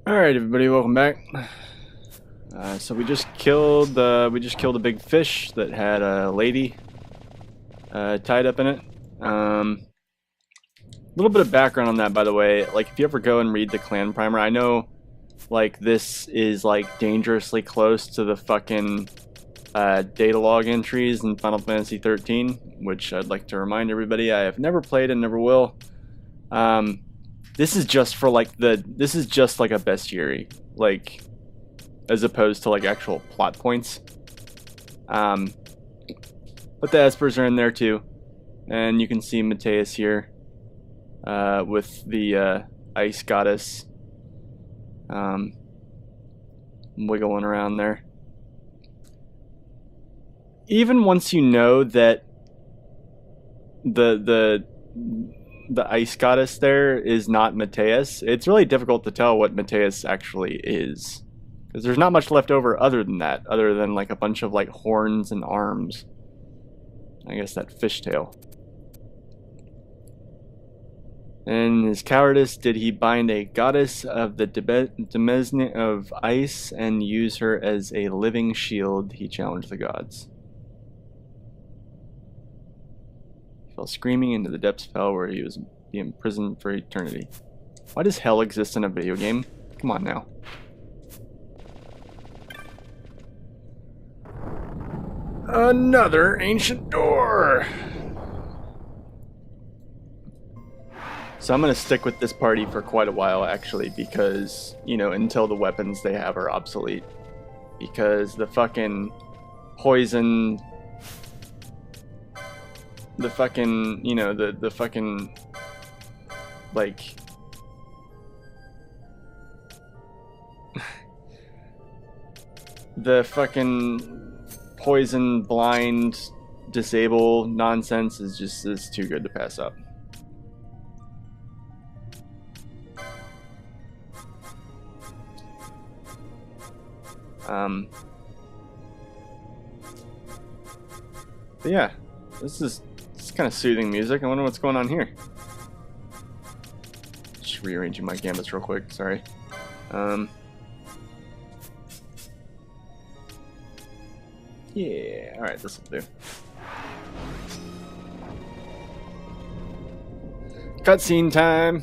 All right, everybody, welcome back. So we just killed a big fish that had a lady tied up in it. A little bit of background on that, by the way. Like, if you ever go and read the clan primer, I know, like, this is like dangerously close to the fucking data log entries in Final Fantasy 13, which I'd like to remind everybody I have never played and never will. This is just for like this is just like a bestiary, like, as opposed to like actual plot points. But the espers are in there too, and you can see Mateus here with the ice goddess wiggling around there. Even once you know that the ice goddess there is not Mateus, it's really difficult to tell what Mateus actually is. Because there's not much left over other than that, other than like a bunch of like horns and arms. I guess that fishtail. In his cowardice, did he bind a goddess of the demesne of ice and use her as a living shield? He challenged the gods. He fell screaming into the depths of hell where he was be imprisoned for eternity. Why does hell exist in a video game? Come on now. Another ancient door! So I'm gonna stick with this party for quite a while, actually, because, you know, until the weapons they have are obsolete. Because the fucking poison... The fucking, you know, the fucking... Like... the fucking... poison, blind, disable nonsense is too good to pass up. But yeah, this is kind of soothing music. I wonder what's going on here. Just rearranging my gambits real quick. Sorry. Yeah, alright, this will do. Cutscene time!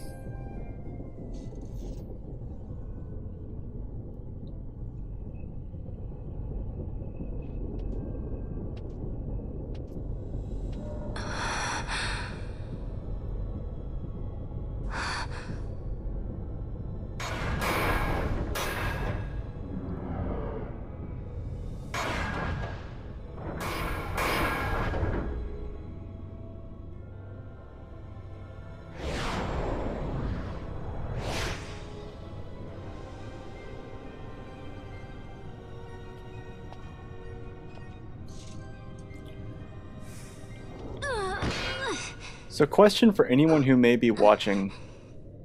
So, question for anyone who may be watching.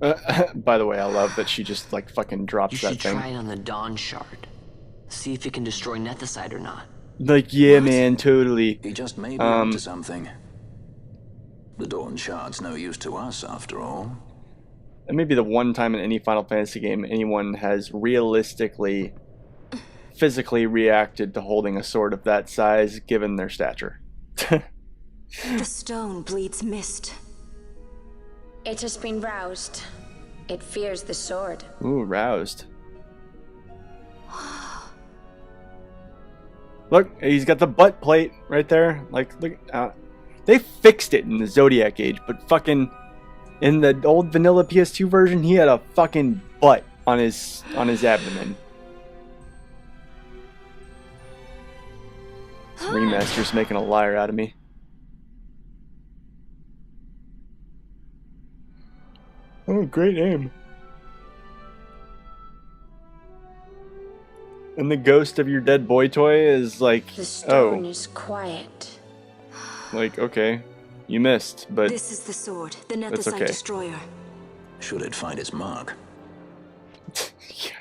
By the way, I love that she just like fucking drops that thing. You should try it on the Dawn Shard. See if it can destroy Nethicide or not. Like, yeah, man, totally. He just may be onto something. The Dawn Shard's no use to us, after all. That may be the one time in any Final Fantasy game anyone has realistically, physically reacted to holding a sword of that size, given their stature. The stone bleeds mist. It has been roused. It fears the sword. Ooh, roused. Look, he's got the butt plate right there. Like, look, they fixed it in the Zodiac Age, but fucking in the old vanilla PS2 version, he had a fucking butt on his abdomen. This remaster's making a liar out of me. Oh, great aim. And the ghost of your dead boy toy is like, The stone is quiet. Like, okay, you missed, but This is the sword, the That's Nethicide okay. destroyer. Should it find its mark? yeah.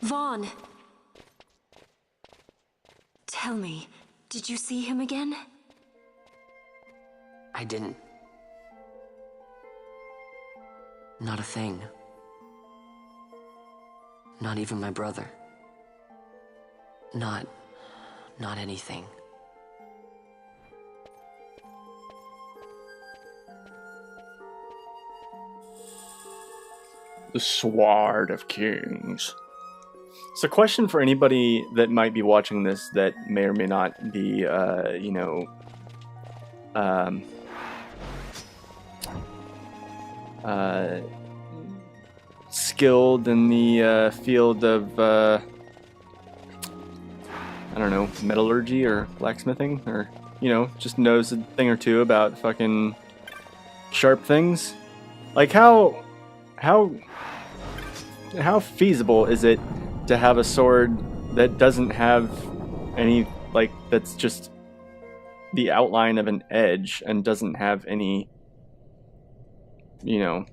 Vaughn! Tell me, did you see him again? I didn't. Not a thing. Not even my brother. Not anything. The Sword of Kings. It's a question for anybody that might be watching this that may or may not be, you know, skilled in the field of, I don't know, metallurgy or blacksmithing, or, you know, just knows a thing or two about fucking sharp things. Like, how feasible is it to have a sword that doesn't have any, like, that's just the outline of an edge and doesn't have any, you know,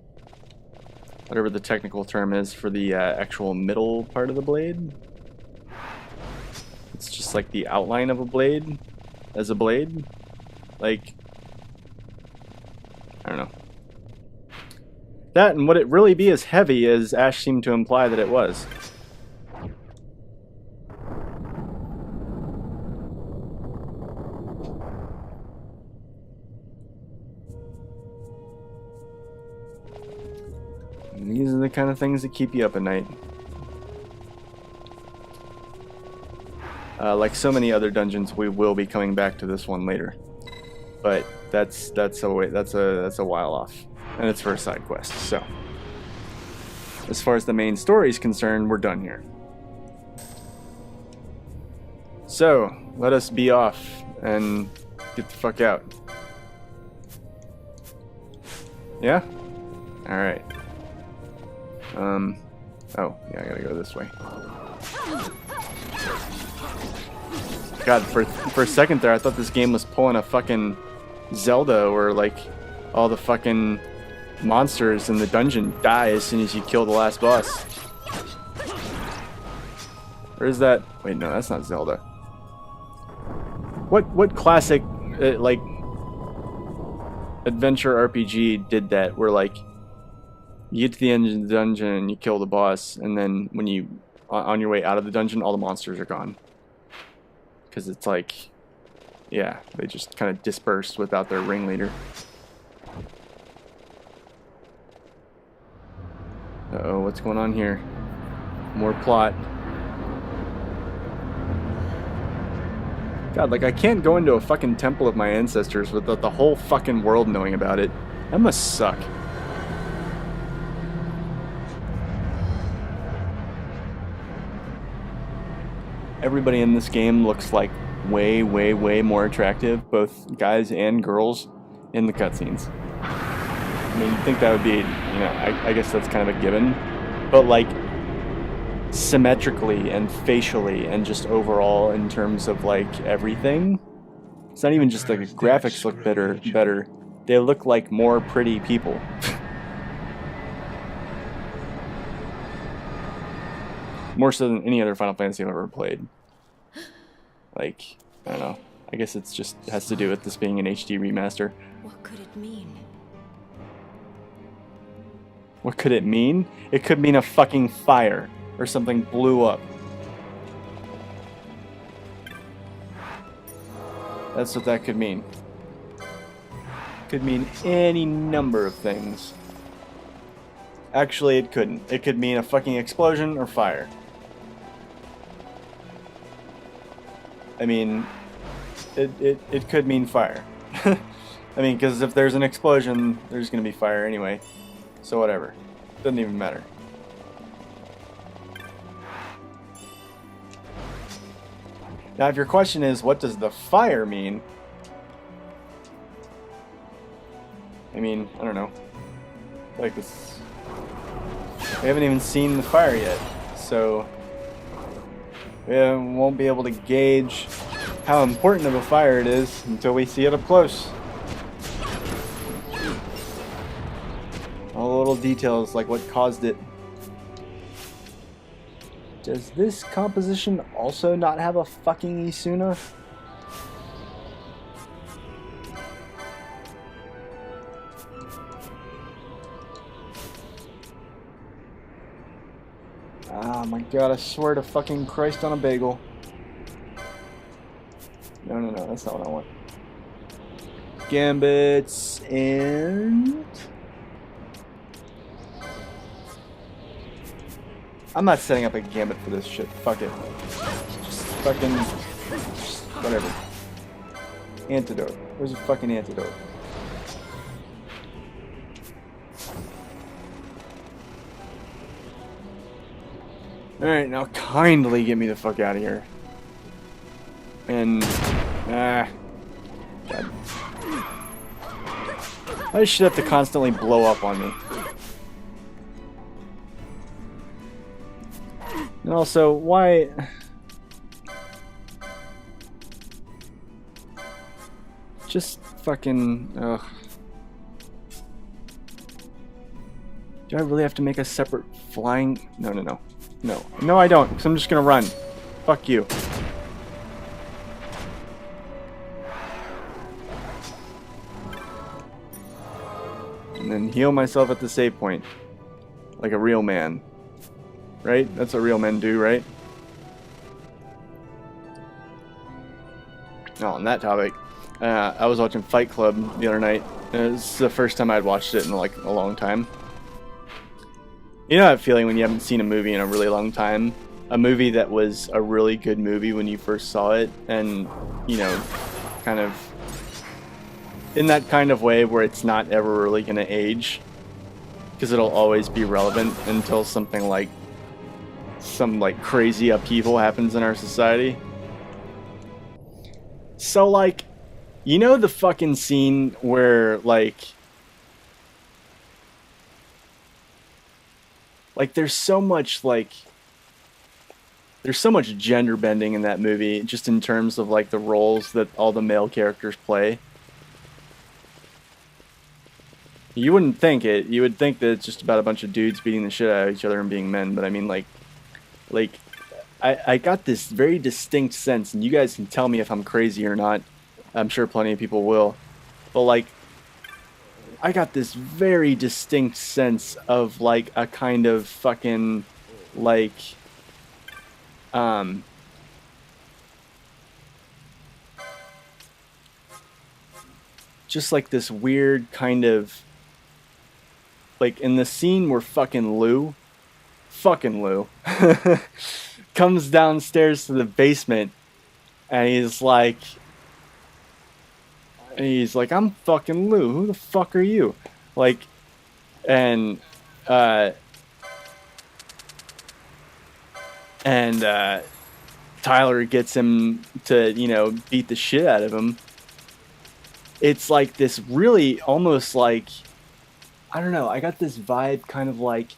whatever the technical term is for the actual middle part of the blade? It's just like the outline of a blade as a blade? Like, I don't know. That and would it really be as heavy as Ash seemed to imply that it was? And these are the kind of things that keep you up at night. Like so many other dungeons, we will be coming back to this one later, but that's a while off. And it's for a side quest, so as far as the main story is concerned, we're done here. So, let us be off and get the fuck out. Yeah? Alright. Oh, yeah, I gotta go this way. God, for a second there, I thought this game was pulling a fucking Zelda, or like all the fucking monsters in the dungeon die as soon as you kill the last boss. Where is that? Wait, no, that's not Zelda. What classic like adventure RPG did that? Where like you get to the end of the dungeon and you kill the boss, and then when you on your way out of the dungeon, all the monsters are gone. Because it's like, yeah, they just kind of dispersed without their ringleader. Uh-oh, what's going on here? More plot. God, like I can't go into a fucking temple of my ancestors without the whole fucking world knowing about it. That must suck. Everybody in this game looks like way, way, way more attractive, both guys and girls, in the cutscenes. I mean, you'd think that would be, you know, I guess that's kind of a given, but like symmetrically and facially and just overall in terms of like everything, it's not even just like the graphics look better. They look like more pretty people. More so than any other Final Fantasy I've ever played. Like, I don't know. I guess it's just has to do with this being an HD remaster. What could it mean? What could it mean? It could mean a fucking fire or something blew up. That's what that could mean. Could mean any number of things. Actually, it couldn't. It could mean a fucking explosion or fire. I mean, it could mean fire. I mean, because if there's an explosion, there's going to be fire anyway. So whatever. Doesn't even matter. Now, if your question is, what does the fire mean? I mean, I don't know. Like this... We haven't even seen the fire yet, so... we won't be able to gauge how important of a fire it is until we see it up close. All the little details, like what caused it. Does this composition also not have a fucking Isuna? Oh my god, I swear to fucking Christ on a bagel. No, no, no, that's not what I want. Gambits and... I'm not setting up a gambit for this shit. Fuck it. Just fucking... whatever. Antidote. Where's the fucking antidote? Alright, now kindly get me the fuck out of here. And... God. I should have to constantly blow up on me. And also, why... Just fucking... Ugh. Do I really have to make a separate flying... No, no, no. No. No, I don't, because I'm just gonna run. Fuck you. And then heal myself at the save point. Like a real man. Right? That's what real men do, right? Oh, on that topic, I was watching Fight Club the other night. It was the first time I'd watched it in like a long time. You know that feeling when you haven't seen a movie in a really long time? A movie that was a really good movie when you first saw it, and, you know, kind of in that kind of way where it's not ever really going to age, because it'll always be relevant until something like some like crazy upheaval happens in our society. So like, you know the fucking scene where like there's so much gender bending in that movie, just in terms of like the roles that all the male characters play. You wouldn't think it. You would think that it's just about a bunch of dudes beating the shit out of each other and being men, but I mean like I got this very distinct sense, and you guys can tell me if I'm crazy or not. I'm sure plenty of people will. But like, I got this very distinct sense of like a kind of fucking like just like this weird kind of like in the scene where fucking Lou comes downstairs to the basement, and he's like, I'm fucking Lou, who the fuck are you? Like, and Tyler gets him to, you know, beat the shit out of him. It's like this really almost like, I don't know, I got this vibe kind of like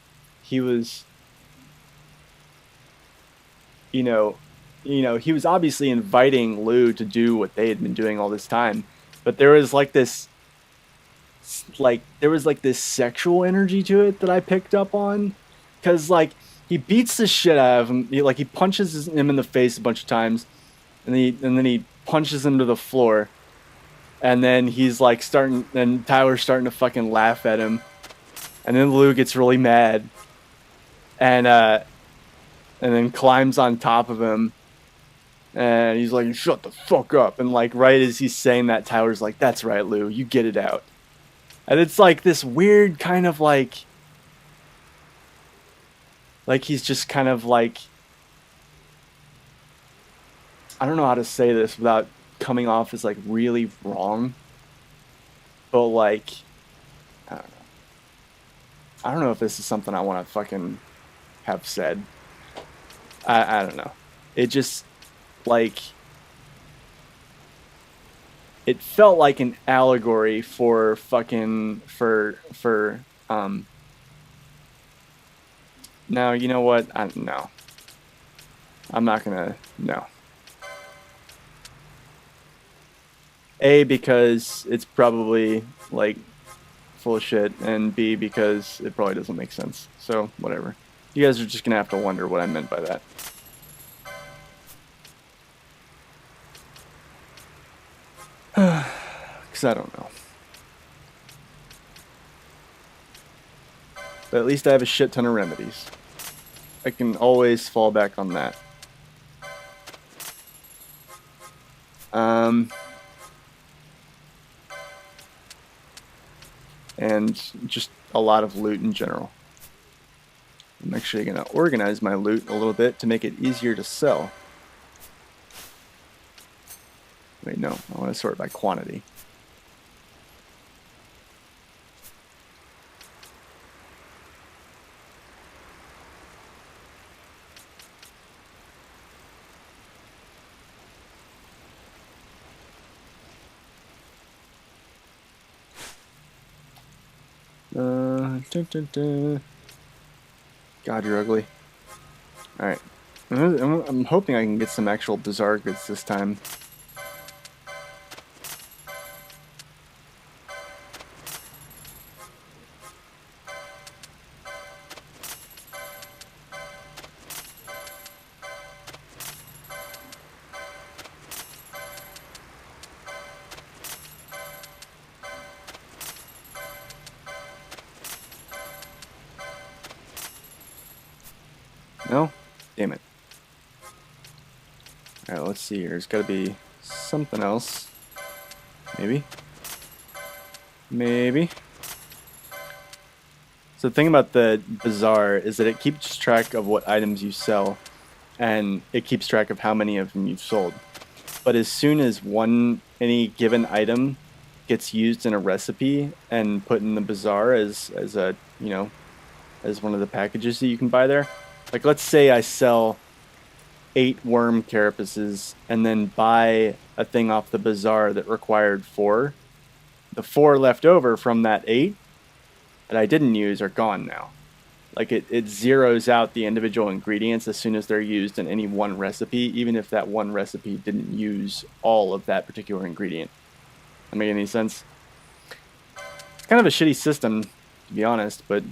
he was, you know, he was obviously inviting Lou to do what they had been doing all this time, but there was like this sexual energy to it that I picked up on, because like he beats the shit out of him, he punches him in the face a bunch of times, and then he punches him to the floor, and then he's like Tyler's starting to fucking laugh at him, and then Lou gets really mad, and then climbs on top of him, and he's like, shut the fuck up. And like right as he's saying that, Tyler's like, that's right, Lou, you get it out. And it's like this weird kind of like he's just kind of like, I don't know how to say this without coming off as like really wrong, but like, I don't know if this is something I want to fucking have said. I don't know. It just, like, it felt like an allegory for fucking, no, you know what? No. I'm not gonna, no. A, because it's probably, like, full of shit, and B, because it probably doesn't make sense. So, whatever. You guys are just gonna have to wonder what I meant by that. Because I don't know. But at least I have a shit ton of remedies. I can always fall back on that. And just a lot of loot in general. I'm actually going to organize my loot a little bit to make it easier to sell. Wait, no, I want to sort by quantity. Dun, dun, dun. God, you're ugly. Alright. I'm hoping I can get some actual bizarre goods this time. No? Damn it. Alright, let's see here. There's got to be something else. Maybe. Maybe. So the thing about the bazaar is that it keeps track of what items you sell, and it keeps track of how many of them you've sold. But as soon as any given item gets used in a recipe and put in the bazaar as a, you know, as one of the packages that you can buy there, like let's say I sell 8 worm carapaces and then buy a thing off the bazaar that required 4. The 4 left over from that 8 that I didn't use are gone now. Like it zeroes out the individual ingredients as soon as they're used in any one recipe, even if that one recipe didn't use all of that particular ingredient. That make any sense? It's kind of a shitty system, to be honest, but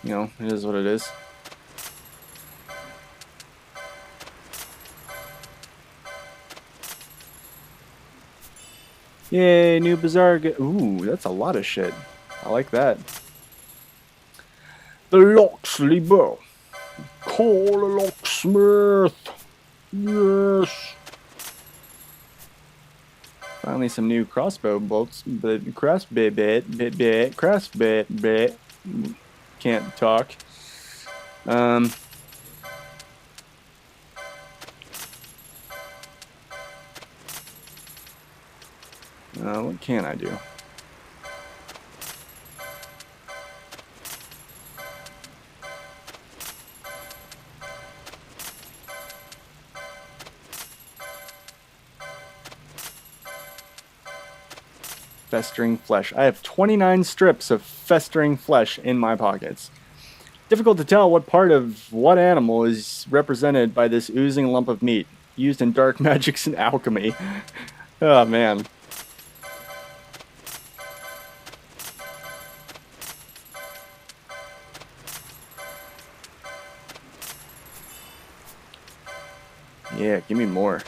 you know, it is what it is. Yay, new bazaar. Ooh, that's a lot of shit. I like that. The Locksley bow. Call a locksmith. Yes. Finally, some new crossbow bolts. But crossbow can't talk. What can I do? Festering flesh. I have 29 strips of festering flesh in my pockets. Difficult to tell what part of what animal is represented by this oozing lump of meat, used in dark magics and alchemy. Oh man. Yeah, give me more.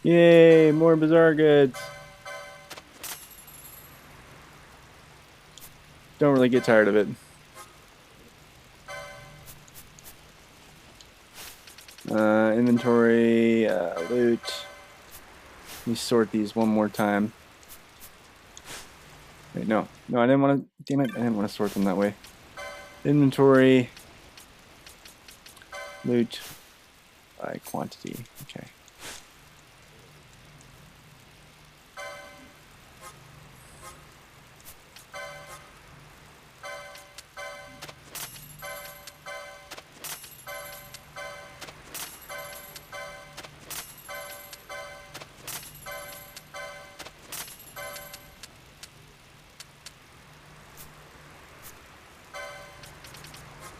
Yay, more bazaar goods. Don't really get tired of it. Inventory, loot. Let me sort these one more time. Wait, no, I didn't want to. Damn it, I didn't want to sort them that way. Inventory, loot by quantity. Okay.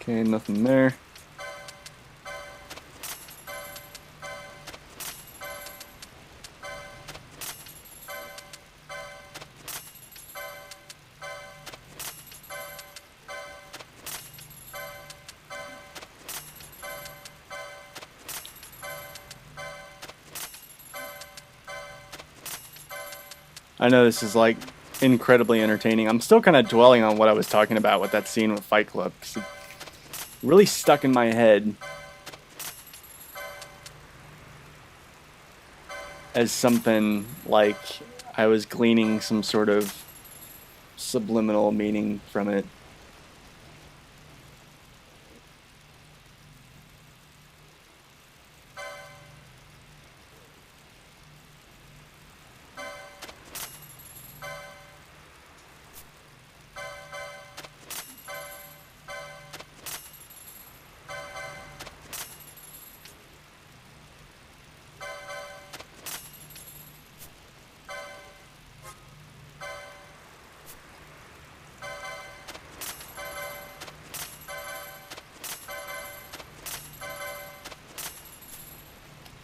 Okay, nothing there. I know this is like incredibly entertaining. I'm still kind of dwelling on what I was talking about with that scene with Fight Club, 'cause it really stuck in my head as something like I was gleaning some sort of subliminal meaning from it.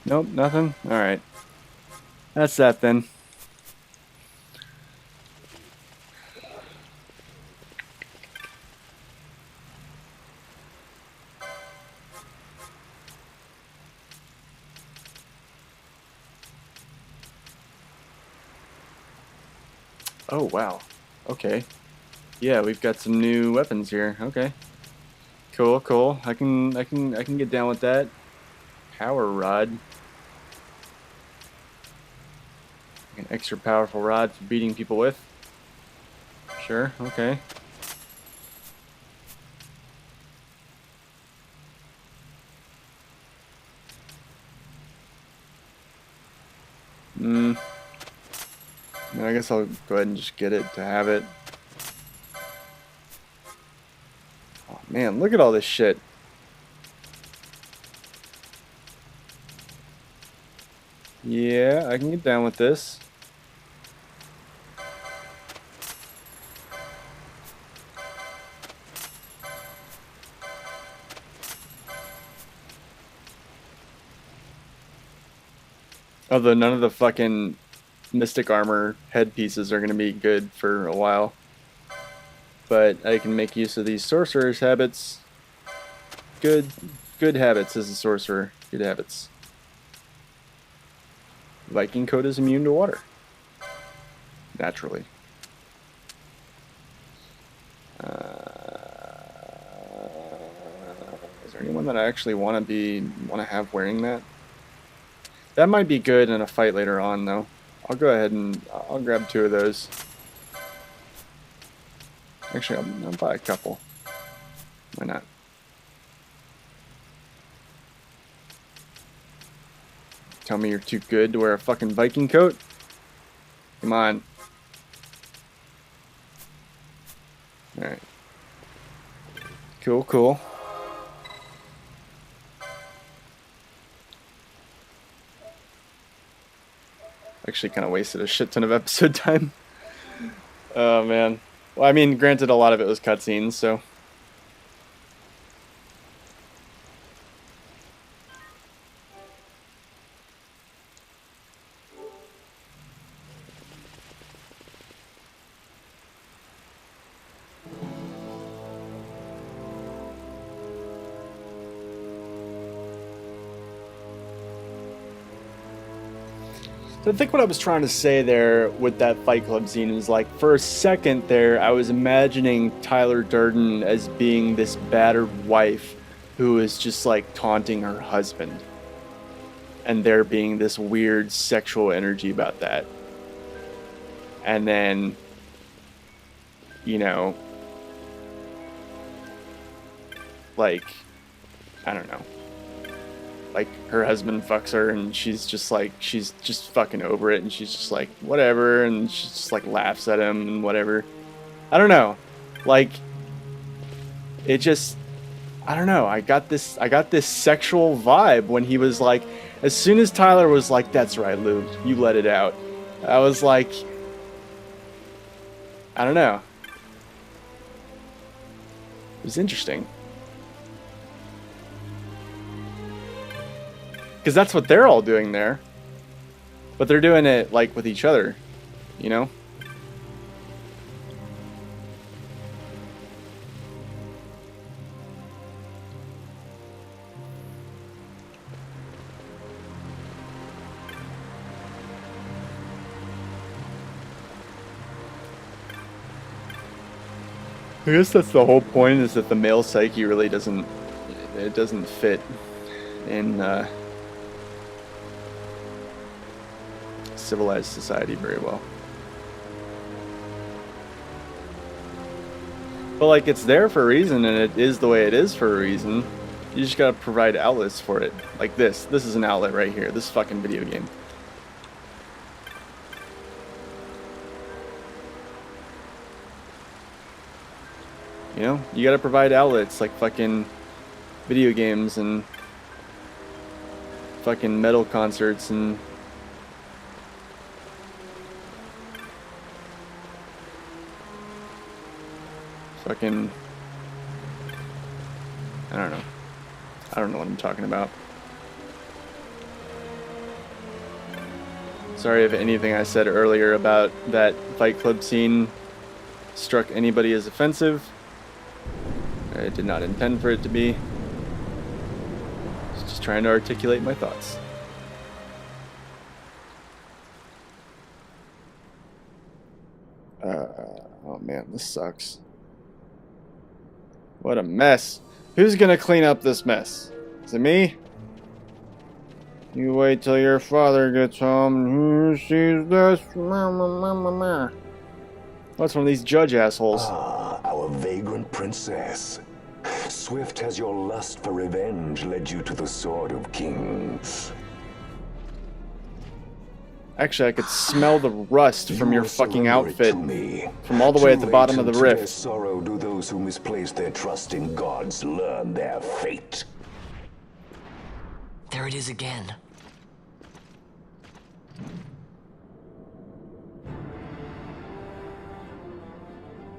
Nope, nothing? Alright. That's that then. Oh wow. Okay. Yeah, we've got some new weapons here. Okay. Cool, cool. I can get down with that. Power rod. An extra powerful rod for beating people with. Sure, okay. I guess I'll go ahead and just get it to have it. Oh man, look at all this shit. Yeah, I can get down with this. Although none of the fucking mystic armor headpieces are going to be good for a while. But I can make use of these sorcerer's habits. Good habits as a sorcerer. Good habits. Viking coat is immune to water. Naturally. Is there anyone that I actually want to have wearing that? That might be good in a fight later on, though. I'll go ahead and I'll grab 2 of those. Actually, I'll buy a couple. Why not? Tell me you're too good to wear a fucking Viking coat? Come on. Alright. Cool, cool. Actually kind of wasted a shit ton of episode time. Oh man. Well, I mean, granted a lot of it was cutscenes, so... So I think what I was trying to say there with that Fight Club scene is like, for a second there, I was imagining Tyler Durden as being this battered wife who is just like taunting her husband. And there being this weird sexual energy about that. And then, you know, like, I don't know. Like, her husband fucks her and she's just like, she's just fucking over it and she's just like, whatever, and she just like laughs at him and whatever. I don't know. Like, it just, I don't know. I got this sexual vibe when he was like, as soon as Tyler was like, that's right, Lou, you let it out. I was like, I don't know. It was interesting. Because that's what they're all doing there. But they're doing it, like, with each other. You know? I guess that's the whole point, is that the male psyche really doesn't fit in civilized society very well. But like, it's there for a reason, and it is the way it is for a reason. You just gotta provide outlets for it. Like this. This is an outlet right here. This fucking video game. You know, you gotta provide outlets like fucking video games and fucking metal concerts and fucking, I don't know. I don't know what I'm talking about. Sorry if anything I said earlier about that Fight Club scene struck anybody as offensive. I did not intend for it to be. Just trying to articulate my thoughts. Oh man, this sucks. What a mess. Who's gonna clean up this mess? Is it me? You wait till your father gets home and who sees this? What's one of these judge assholes? Ah, our vagrant princess. Swift has your lust for revenge led you to the Sword of Kings. Actually, I could smell the rust from your fucking outfit from all the Too way at the late bottom of the and to their rift. sorrow do those who misplace their trust in gods learn their fate. There it is again.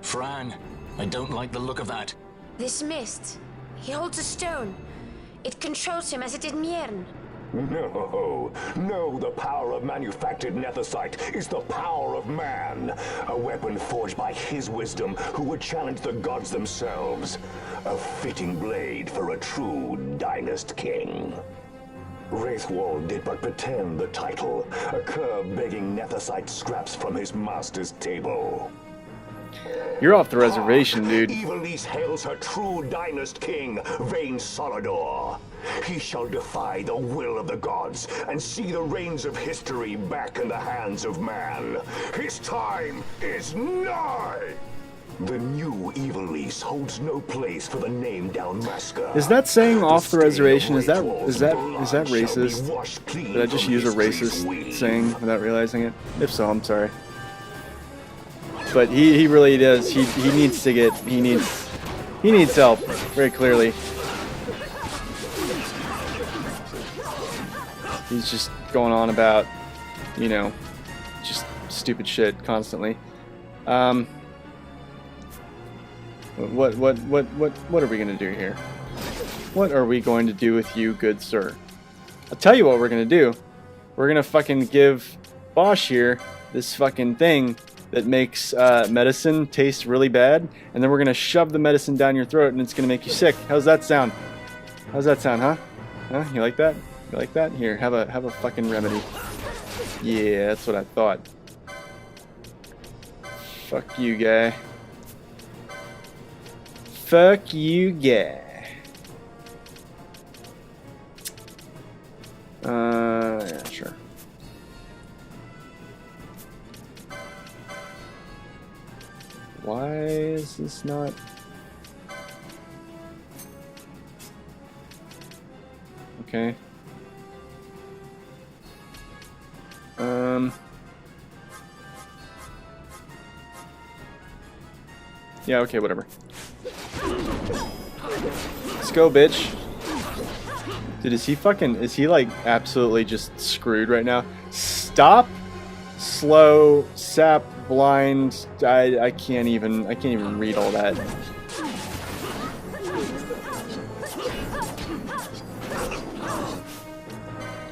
Fran, I don't like the look of that. This mist. He holds a stone. It controls him as it did Mjern. No, the power of manufactured nethicite is the power of man. A weapon forged by his wisdom who would challenge the gods themselves. A fitting blade for a true dynast king. Wraithwall did but pretend the title, a cur begging nethicite scraps from his master's table. You're off the reservation, dude. Evilise hails her true dynast king, Vain Solidor. He shall defy the will of the gods and see the reins of history back in the hands of man. His time is nigh! The new Evilise holds no place for the name down Masker. Is that saying off the reservation? Is that Wraithwall's blood shall be racist? washed clean Did I just from use a history's racist weeds. saying without realizing it? If so, I'm sorry. But he really does. He needs to get he needs help, very clearly. He's just going on about, you know, just stupid shit constantly. What are we gonna do here? What are we going to do with you, good sir? I'll tell you what we're gonna do. We're gonna fucking give Bosch here this fucking thing that makes medicine taste really bad, and then we're gonna shove the medicine down your throat and it's gonna make you sick. How's that sound? How's that sound, huh? Huh? You like that? You like that? Here, have a fucking remedy. Yeah, that's what I thought. Fuck you, guy. Fuck you, guy. Yeah, sure. Why is this not? Okay. Yeah, okay, whatever. Let's go, bitch. Dude, is he like absolutely just screwed right now? Stop, slow, sap, blind. I can't even read all that.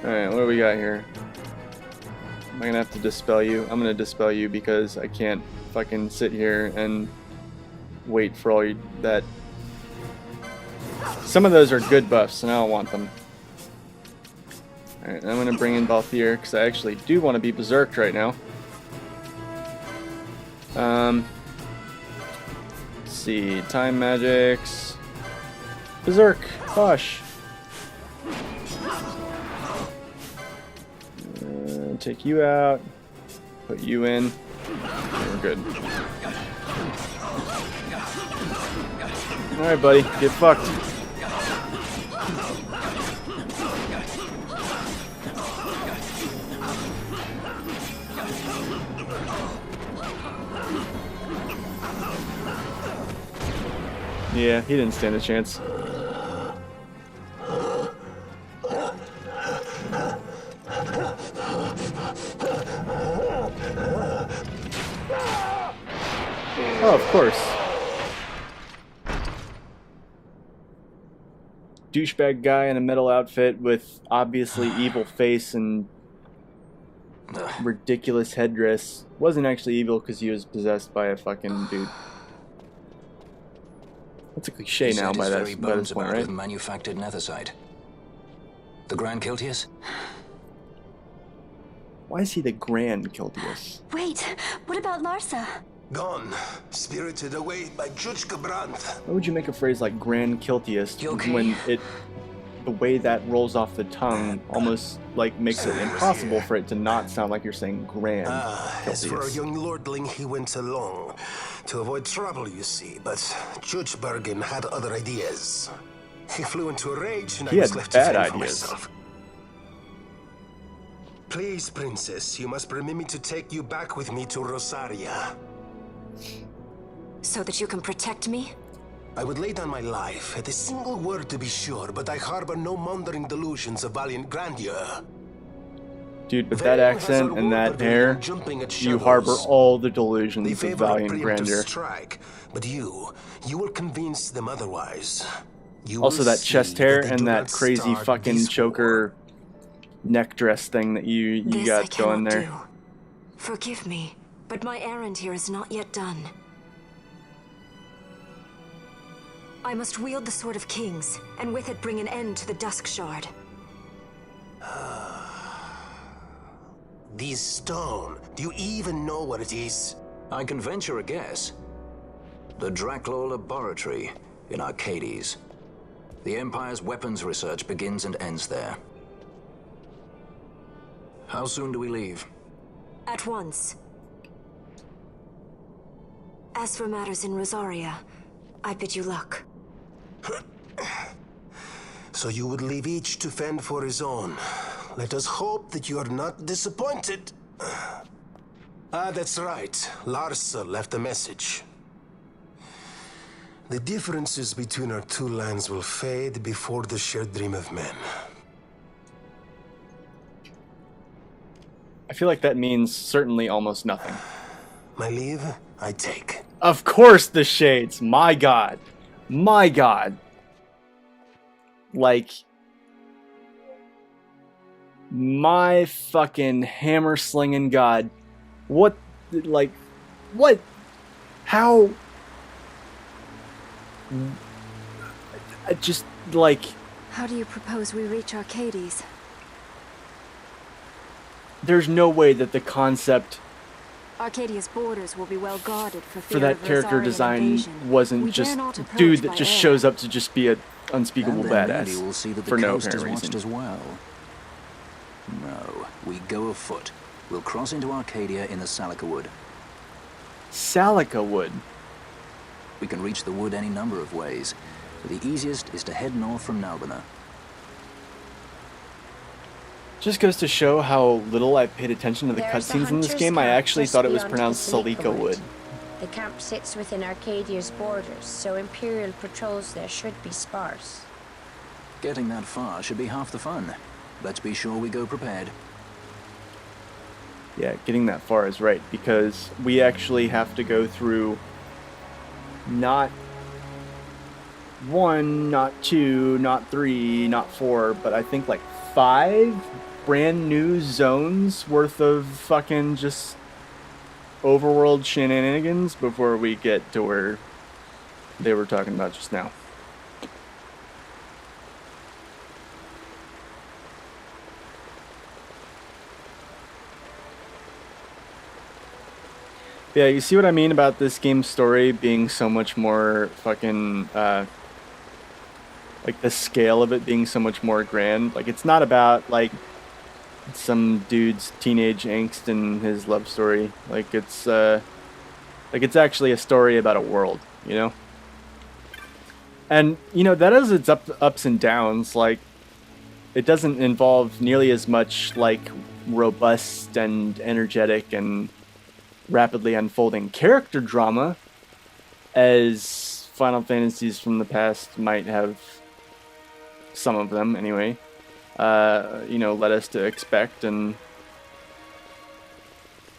Alright, what do we got here? Am I gonna have to dispel you? I'm gonna dispel you because I can't fucking sit here and wait for all that. Some of those are good buffs, and I don't want them. Alright, I'm gonna bring in Balthier because I actually do want to be berserked right now. Let's see, time magics. Berserk, Bosh. Take you out, put you in. Okay, we're good. Alright, buddy, get fucked. Yeah, he didn't stand a chance. Oh, of course. Douchebag guy in a metal outfit with obviously evil face and ridiculous headdress. Wasn't actually evil because he was possessed by a fucking dude. That's a cliche now by this point, right? With manufactured netherite. The Grand Kiltius? Why is he the Grand Kiltius? Wait, what about Larsa? Gone, spirited away by Judge Gabrant. Why would you make a phrase like Grand Kiltius You okay? when the way that rolls off the tongue almost like makes it impossible for it to not sound like you're saying Grand As for our Kiltius? young lordling, he went along to avoid trouble, you see, but Judge Bergen had other ideas. He flew into a rage and He I was had left to bad fend for ideas. myself. Please, princess, you must permit me to take you back with me to Rosaria. So that you can protect me? I would lay down my life, at a single word to be sure, but I harbor no mundane delusions of valiant grandeur. Dude, with that Valen has accent our and war that pavilion hair, jumping at you shadows. harbor all the They delusions of favor a valiant preemptive grandeur. strike, but you will convince them otherwise. You Also, will that see chest hair they do and that not crazy start fucking this choker neck dress thing that you This I got going cannot there. do. Forgive me, but my errand here is not yet done. I must wield the Sword of Kings, and with it bring an end to the Dusk Shard. This stone, do you even know what it is? I can venture a guess. The Draclaw Laboratory in Arcades. The Empire's weapons research begins and ends there. How soon do we leave? At once. As for matters in Rosaria, I bid you luck. So you would leave each to fend for his own. Let us hope that you are not disappointed. Ah, that's right. Larsa left a message. The differences between our two lands will fade before the shared dream of men. I feel like that means certainly almost nothing. My leave, I take. Of course the shades. My god. My god. Like, my fucking hammer slinging god. What, like, what? How? I just, like, How do you propose we reach Arcades? there's no way that the concept Arcadia's borders will be well guarded for fear for that of character Rosarian design invasion. wasn't We just dare not approach dude that by just air. shows up to just be a unspeakable And then badass maybe we'll see that the for no coast is apparent watched reason. as well. No, we go afoot. We'll cross into Arcadia in the Salica Wood. Salica Wood. We can reach the wood any number of ways, but the easiest is to head north from Nalbina. Just goes to show how little I paid attention to the There's a cutscenes in this hunter's game. I camp actually just thought it was beyond pronounced Salica Salica Wood. The camp sits within Arcadia's borders, so Imperial patrols there should be sparse. Getting that far should be half the fun. Let's be sure we go prepared. Yeah, getting that far is right, because we actually have to go through not 1, not 2, not 3, not 4, but I think like 5 brand new zones worth of fucking just overworld shenanigans before we get to where they were talking about just now. Yeah, you see what I mean about this game's story being so much more fucking, like the scale of it being so much more grand. Like, it's not about, like, some dude's teenage angst and his love story. Like, it's actually a story about a world, you know? And, you know, that has its ups and downs. Like, it doesn't involve nearly as much, like, robust and energetic and rapidly unfolding character drama as Final Fantasies from the past might have, some of them anyway, you know, led us to expect and,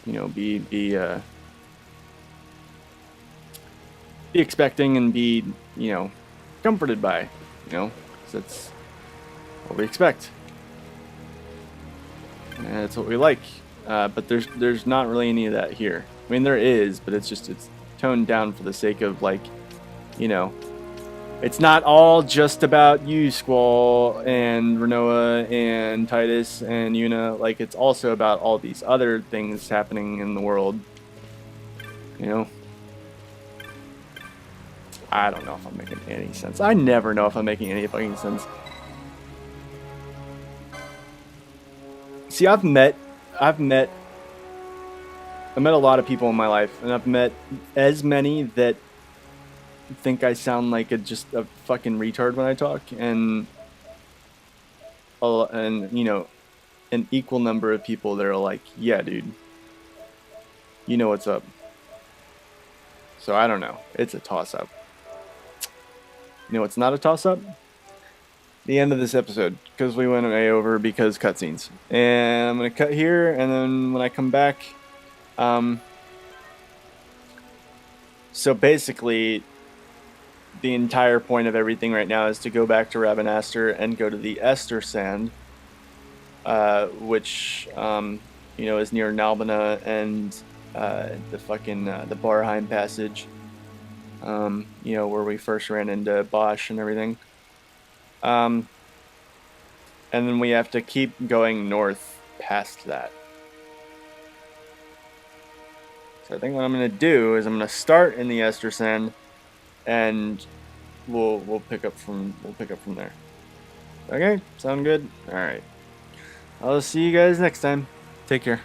you know, be expecting and be, you know, comforted by, you know, 'cause that's what we expect. And that's what we like. But there's not really any of that here. I mean, there is, but it's toned down for the sake of, like, you know, it's not all just about you, Squall, and Renoa, and Titus, and Yuna. Like, it's also about all these other things happening in the world. You know? I don't know if I'm making any sense. I never know if I'm making any fucking sense. See, I've met a lot of people in my life, and I've met as many that think I sound like just a fucking retard when I talk, and you know, an equal number of people that are like, yeah, dude, you know what's up. So I don't know. It's a toss-up. You know what's not a toss-up? The end of this episode, because we went way over because cutscenes. And I'm going to cut here, and then when I come back, so basically, the entire point of everything right now is to go back to Rabanastre and go to the Esther Sand, which, you know, is near Nalbina and the fucking, the Barheim Passage, you know, where we first ran into Bosch and everything. And then we have to keep going north past that. So I think what I'm going to do is I'm going to start in the Esther Sand, and we'll pick up from there. Okay, sound good? All right. I'll see you guys next time. Take care.